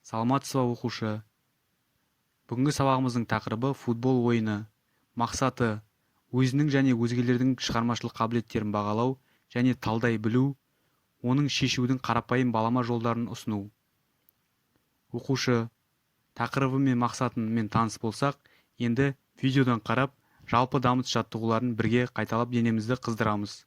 Саламатсызбы оқушы. Бүгінгі сабағымыздың тақырыбы футбол ойыны. Мақсаты өзінің және өзгелердің шығармашылық қабілеттерін бағалау және талдай білу, оның шешудің қарапайым балама жолдарын ұсыну. Оқушы, тақырыбы мен мақсатымен таныс болсақ, енді видеодан қарап, жалпы дамыт жаттығуларын бірге қайталап денемізді қыздырамыз.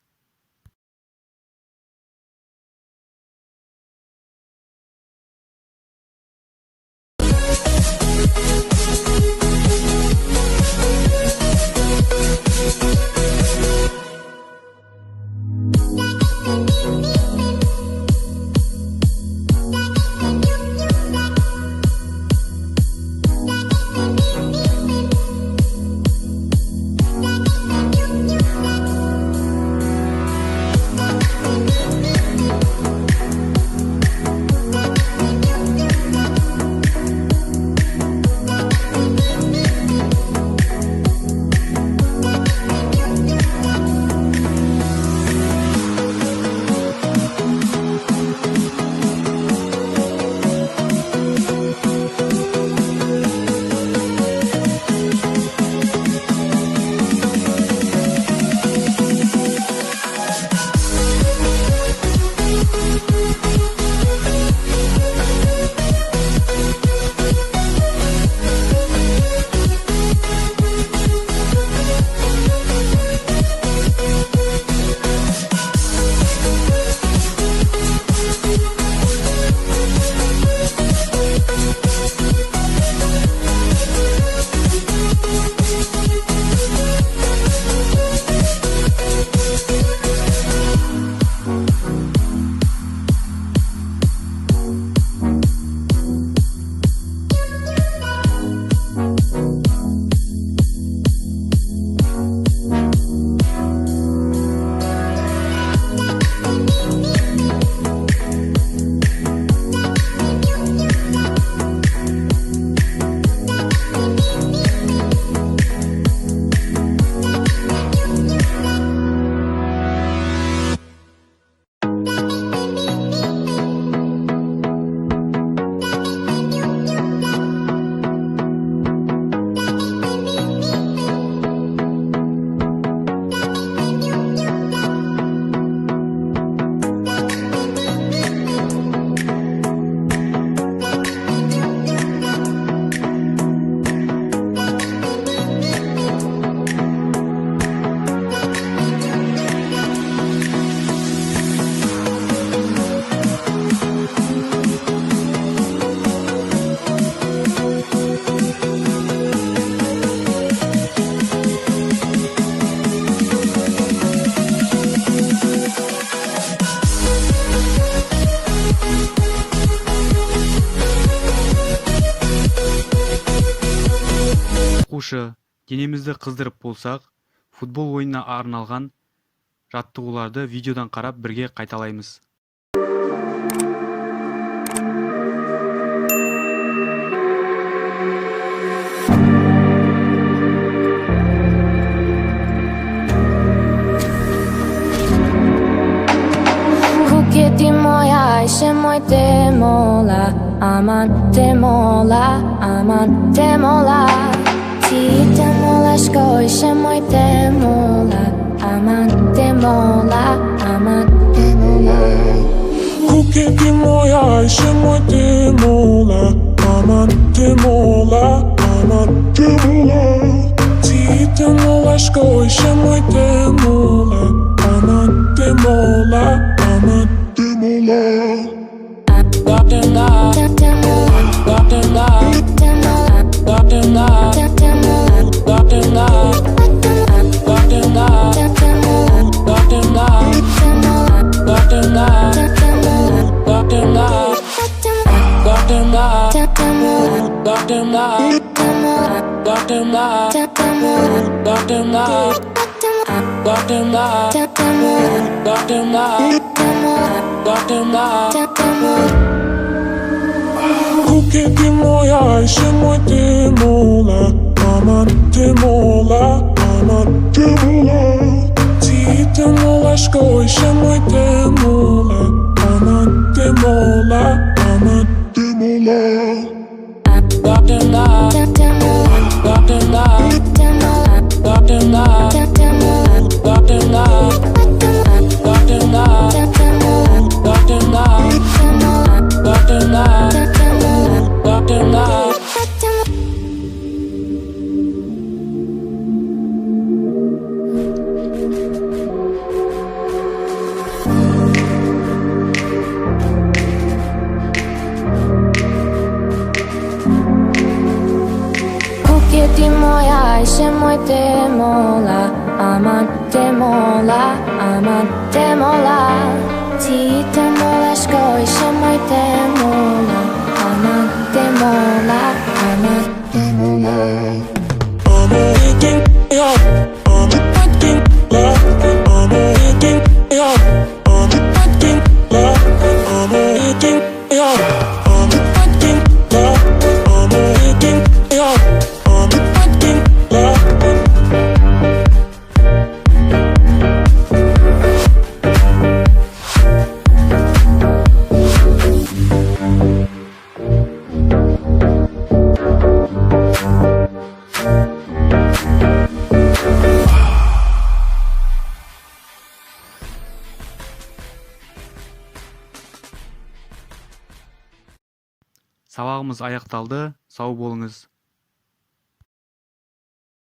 Оқушы, денемізді қыздырып болсақ, футбол ойынына арналған жаттығуларды видеодан қарап бірге қайталаймыз. Aman demola Ti mola skoise moi demola Aman demola Kuketi moja się moi demola Aman demola Ti mola skoise moi demola Aman demola Kuketi moja się moi demola Aman demola Ti mola skoise moi demola Aman demola Ti moja, ešte môj temola, amante mola, amante mola. Ti temola, ško, ešte môj temola, amante mola, amante mola. I'm waiting, yeah. I'm waiting, yeah. I'm waiting, yeah. I'm waiting, yeah. I'm waiting, yeah. I'm waiting, yeah. I'm waiting, yeah. Сабағымыз аяқталды. Сау болыңыз.